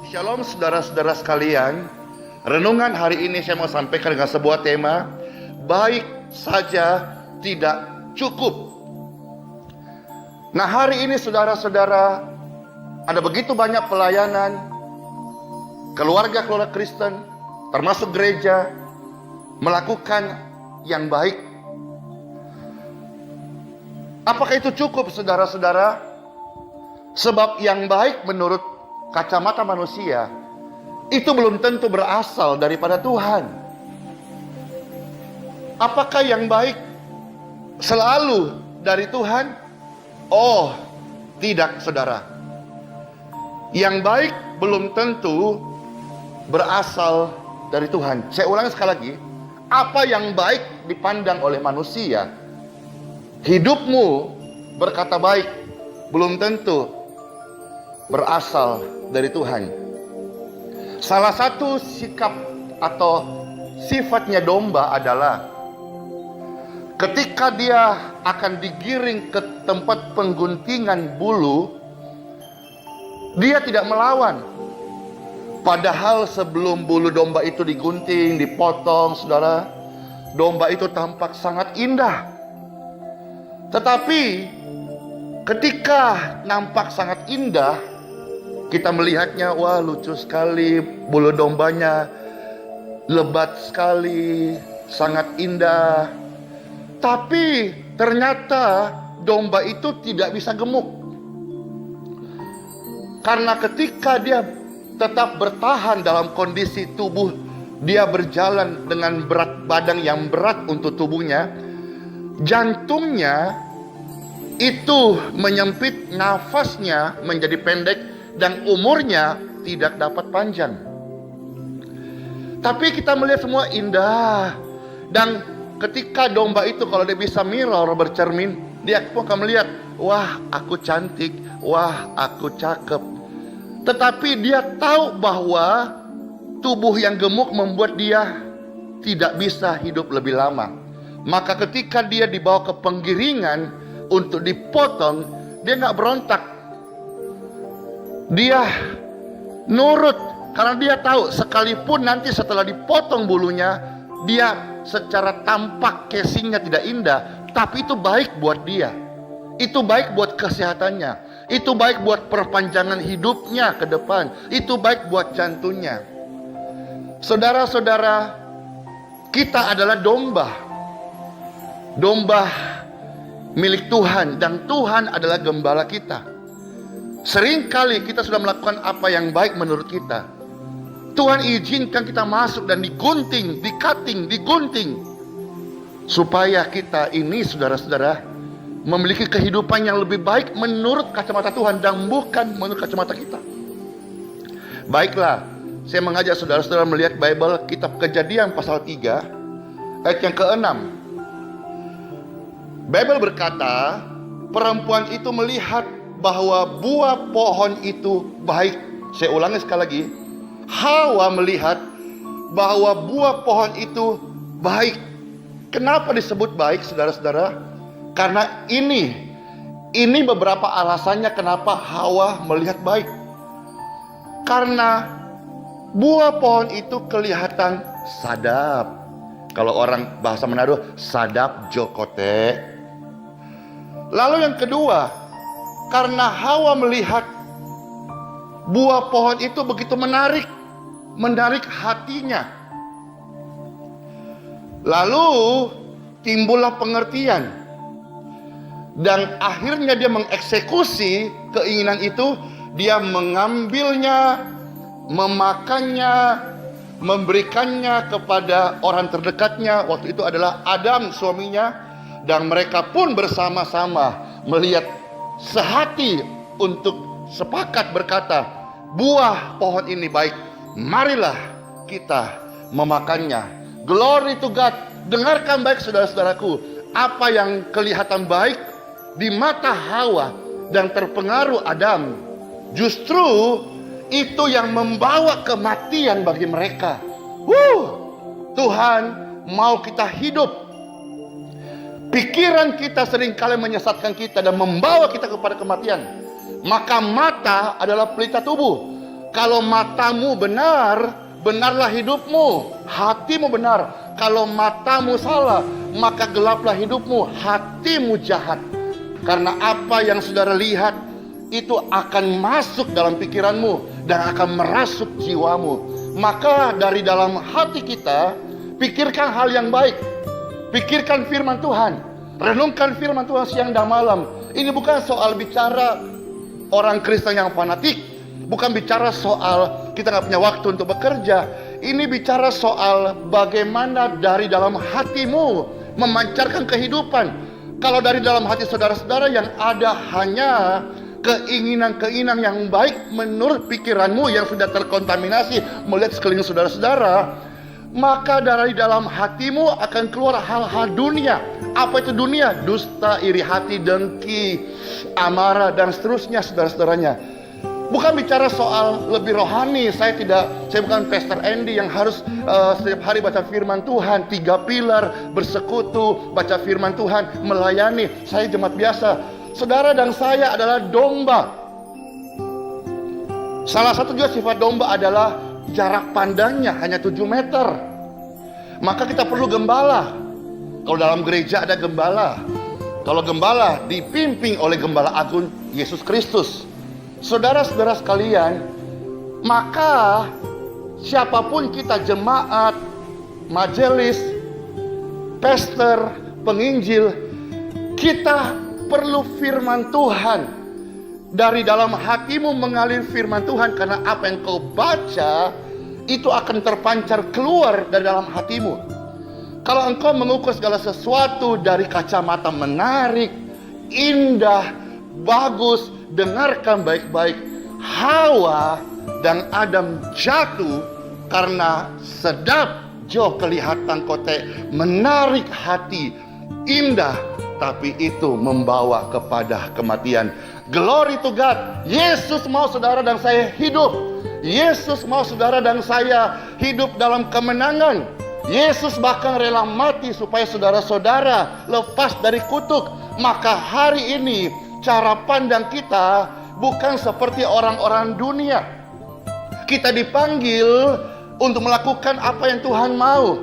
Shalom saudara-saudara sekalian. Renungan hari ini saya mau sampaikan dengan sebuah tema, baik saja tidak cukup. Nah, hari ini saudara-saudara, ada begitu banyak pelayanan keluarga-keluarga Kristen, termasuk gereja, melakukan yang baik. Apakah itu cukup saudara-saudara? Sebab yang baik menurut kacamata manusia itu belum tentu berasal daripada Tuhan. Apakah yang baik selalu dari Tuhan? Oh, tidak saudara. Yang baik belum tentu berasal dari Tuhan. Saya ulangi sekali lagi. Apa yang baik dipandang oleh manusia, hidupmu berkata baik belum tentu berasal dari Tuhan. Salah satu sikap atau sifatnya domba adalah ketika dia akan digiring ke tempat pengguntingan bulu, dia tidak melawan. Padahal sebelum bulu domba itu digunting, dipotong, saudara, domba itu tampak sangat indah. Tetapi ketika nampak sangat indah, kita melihatnya, wah lucu sekali, bulu dombanya lebat sekali, sangat indah. Tapi ternyata domba itu tidak bisa gemuk. Karena ketika dia tetap bertahan dalam kondisi tubuh, dia berjalan dengan berat badan yang berat untuk tubuhnya, jantungnya itu menyempit, nafasnya menjadi pendek, dan umurnya tidak dapat panjang. Tapi kita melihat semua indah. Dan ketika domba itu kalau dia bisa mirror, bercermin, dia pun akan melihat, wah aku cantik, wah aku cakep. Tetapi dia tahu bahwa tubuh yang gemuk membuat dia tidak bisa hidup lebih lama. Maka ketika dia dibawa ke penggiringan untuk dipotong, dia gak berontak. Dia nurut karena dia tahu sekalipun nanti setelah dipotong bulunya, dia secara tampak casingnya tidak indah, tapi itu baik buat dia. Itu baik buat kesehatannya. Itu baik buat perpanjangan hidupnya ke depan. Itu baik buat jantungnya. Saudara-saudara, kita adalah domba. Domba milik Tuhan, dan Tuhan adalah gembala kita. Seringkali kita sudah melakukan apa yang baik menurut kita. Tuhan izinkan kita masuk dan digunting, dikating, digunting, supaya kita ini saudara-saudara memiliki kehidupan yang lebih baik menurut kacamata Tuhan dan bukan menurut kacamata kita. Baiklah, saya mengajak saudara-saudara melihat Bible, kitab Kejadian pasal 3 ayat yang ke-6. Bible berkata, perempuan itu melihat bahwa buah pohon itu baik. Saya ulangi sekali lagi. Hawa melihat bahwa buah pohon itu baik. Kenapa disebut baik, saudara-saudara? Karena ini beberapa alasannya kenapa Hawa melihat baik. Karena buah pohon itu kelihatan sadap. Kalau orang bahasa Manado, sadap jokote. Lalu yang kedua, karena Hawa melihat buah pohon itu begitu menarik hatinya. Lalu timbullah pengertian. Dan akhirnya dia mengeksekusi keinginan itu. Dia mengambilnya, memakannya, memberikannya kepada orang terdekatnya. Waktu itu adalah Adam suaminya. Dan mereka pun bersama-sama melihat sehati untuk sepakat berkata, buah pohon ini baik, marilah kita memakannya. Glory to God. Dengarkan baik saudara-saudaraku, apa yang kelihatan baik di mata Hawa dan terpengaruh Adam, justru itu yang membawa kematian bagi mereka. Tuhan mau kita hidup. Pikiran kita seringkali menyesatkan kita dan membawa kita kepada kematian. Maka mata adalah pelita tubuh. Kalau matamu benar, benarlah hidupmu. Hatimu benar. Kalau matamu salah, maka gelaplah hidupmu. Hatimu jahat. Karena apa yang saudara lihat itu akan masuk dalam pikiranmu dan akan merasuk jiwamu. Maka dari dalam hati kita, pikirkan hal yang baik. Pikirkan firman Tuhan. Renungkan firman Tuhan siang dan malam. Ini bukan soal bicara orang Kristen yang fanatik. Bukan bicara soal kita nggak punya waktu untuk bekerja. Ini bicara soal bagaimana dari dalam hatimu memancarkan kehidupan. Kalau dari dalam hati saudara-saudara yang ada hanya keinginan-keinginan yang baik menurut pikiranmu yang sudah terkontaminasi melihat sekeliling saudara-saudara, maka dari dalam hatimu akan keluar hal-hal dunia. Apa itu dunia? Dusta, iri hati, dengki, amarah, dan seterusnya, saudara-saudaranya. Bukan bicara soal lebih rohani. Saya bukan Pastor Andy yang harus setiap hari baca firman Tuhan, 3 pilar, bersekutu, baca firman Tuhan, melayani. Saya jemaat biasa. Saudara dan saya adalah domba. Salah satu juga sifat domba adalah jarak pandangnya hanya 7 meter. Maka kita perlu gembala. Kalau dalam gereja ada gembala. Kalau gembala dipimpin oleh Gembala Agung Yesus Kristus. Saudara-saudara sekalian, maka siapapun kita, jemaat, majelis, pastor, penginjil, kita perlu firman Tuhan. Dari dalam hatimu mengalir firman Tuhan, karena apa yang kau baca itu akan terpancar keluar dari dalam hatimu. Kalau engkau mengukur segala sesuatu dari kacamata menarik, indah, bagus, dengarkan baik-baik. Hawa dan Adam jatuh karena sedap jauh kelihatan kote, menarik hati, indah, tapi itu membawa kepada kematian. Glory to God. Yesus mau saudara dan saya hidup. Yesus mau saudara dan saya hidup dalam kemenangan. Yesus bahkan rela mati supaya saudara-saudara lepas dari kutuk. Maka hari ini cara pandang kita bukan seperti orang-orang dunia. Kita dipanggil untuk melakukan apa yang Tuhan mau.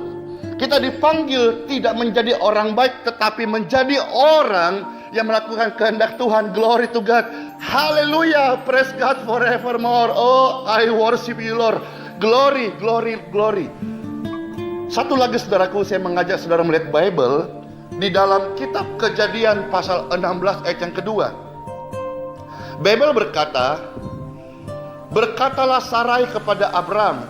Kita dipanggil tidak menjadi orang baik, tetapi menjadi orang yang melakukan kehendak Tuhan. Glory to God. Hallelujah. Praise God forevermore. Oh, I worship you, Lord. Glory, glory, glory. Satu lagi saudaraku, saya mengajak saudara melihat Bible di dalam kitab Kejadian pasal 16 ayat yang kedua. Bible berkata, berkatalah Sarai kepada Abram,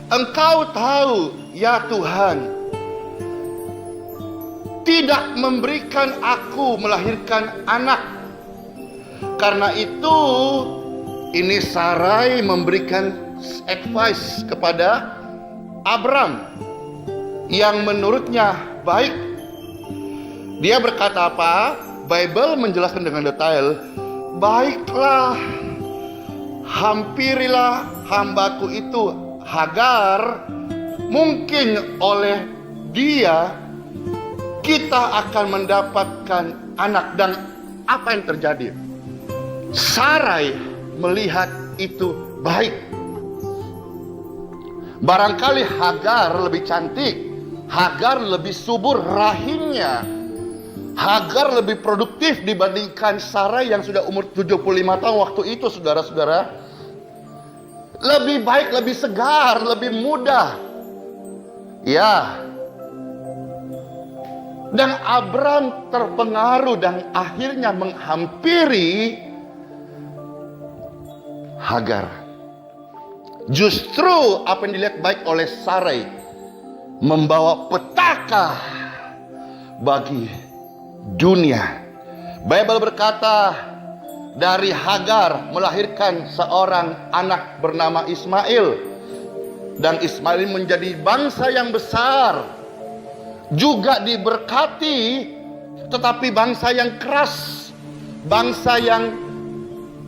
engkau tahu ya Tuhan, tidak memberikan aku melahirkan anak. Karena itu, ini Sarai memberikan advice kepada Abram yang menurutnya baik. Dia berkata apa? Bible menjelaskan dengan detail. Baiklah, hampirilah hambaku itu Hagar, mungkin oleh dia kita akan mendapatkan anak. Dan apa yang terjadi? Sarai melihat itu baik. Barangkali Hagar lebih cantik, Hagar lebih subur rahimnya, Hagar lebih produktif dibandingkan Sarai yang sudah umur 75 tahun waktu itu, saudara-saudara. Lebih baik, lebih segar, lebih mudah. Ya. Dan Abram terpengaruh dan akhirnya menghampiri Hagar. Justru apa yang dilihat baik oleh Sarai membawa petaka bagi dunia. Bible berkata, dari Hagar melahirkan seorang anak bernama Ismail. Dan Ismail menjadi bangsa yang besar, juga diberkati, tetapi bangsa yang keras, bangsa yang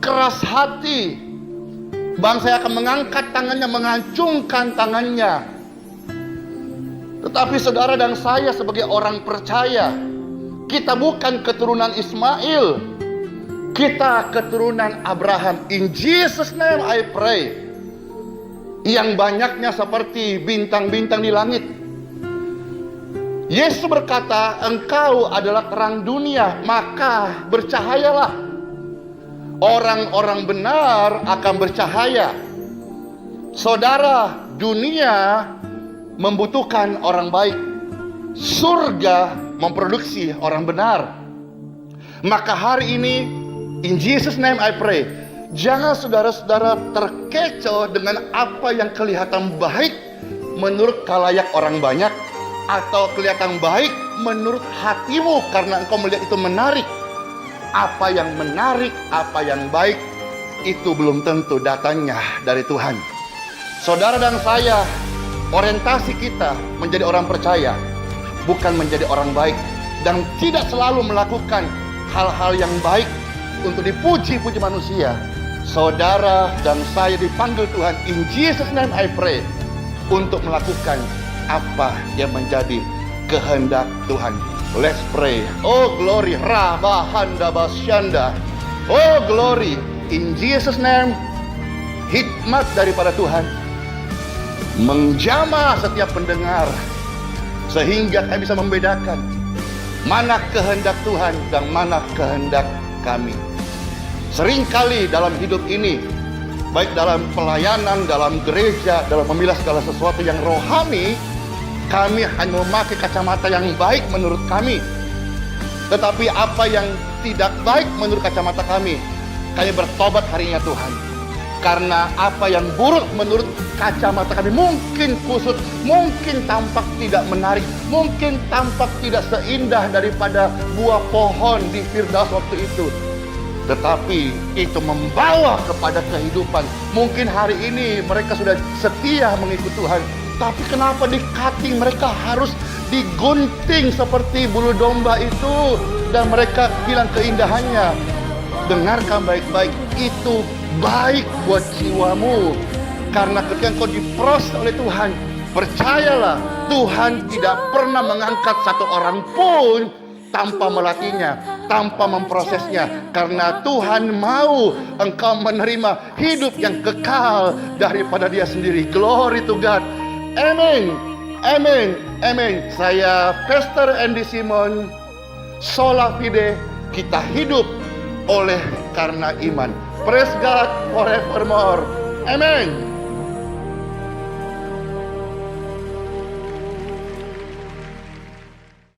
keras hati, bangsa yang akan mengangkat tangannya, mengacungkan tangannya. Tetapi saudara dan saya sebagai orang percaya, kita bukan keturunan Ismail, kita keturunan Abraham. In Jesus name I pray. yang banyaknya seperti bintang-bintang di langit. Yesus berkata, engkau adalah terang dunia, maka bercahayalah. Orang-orang benar akan bercahaya. Saudara, dunia membutuhkan orang baik. Surga memproduksi orang benar. Maka hari ini, in Jesus name I pray, jangan saudara-saudara terkecoh dengan apa yang kelihatan baik menurut khalayak orang banyak, atau kelihatan baik menurut hatimu karena engkau melihat itu menarik. Apa yang menarik, apa yang baik, itu belum tentu datangnya dari Tuhan. Saudara dan saya, orientasi kita menjadi orang percaya, bukan menjadi orang baik, dan tidak selalu melakukan hal-hal yang baik untuk dipuji-puji manusia. Saudara dan saya dipanggil Tuhan, in Jesus name I pray, untuk melakukan apa yang menjadi kehendak Tuhan. Let's pray. Oh glory, Rabahanda Basyanda. Oh glory, in Jesus name, hikmat daripada Tuhan menjamah setiap pendengar, sehingga kami bisa membedakan mana kehendak Tuhan dan mana kehendak kami. Seringkali dalam hidup ini, baik dalam pelayanan, dalam gereja, dalam memilah segala sesuatu yang rohani, kami hanya memakai kacamata yang baik menurut kami. Tetapi apa yang tidak baik menurut kacamata kami bertobat harinya Tuhan. Karena apa yang buruk menurut kacamata kami mungkin kusut, mungkin tampak tidak menarik, mungkin tampak tidak seindah daripada buah pohon di Firdaus waktu itu. Tetapi itu membawa kepada kehidupan. Mungkin hari ini mereka sudah setia mengikut Tuhan, tapi kenapa di cutting mereka harus digunting seperti bulu domba itu, dan mereka hilang keindahannya. Dengarkan baik-baik, itu baik buat jiwamu. Karena ketika engkau diproses oleh Tuhan, percayalah, Tuhan tidak pernah mengangkat satu orang pun tanpa melatihnya, tanpa memprosesnya. Karena Tuhan mau engkau menerima hidup yang kekal daripada Dia sendiri. Glory to God. Amen. Amen. Amen. Saya Pastor Andy Simon, Sola Fide. Kita hidup oleh karena iman. Praise God forevermore. Amen.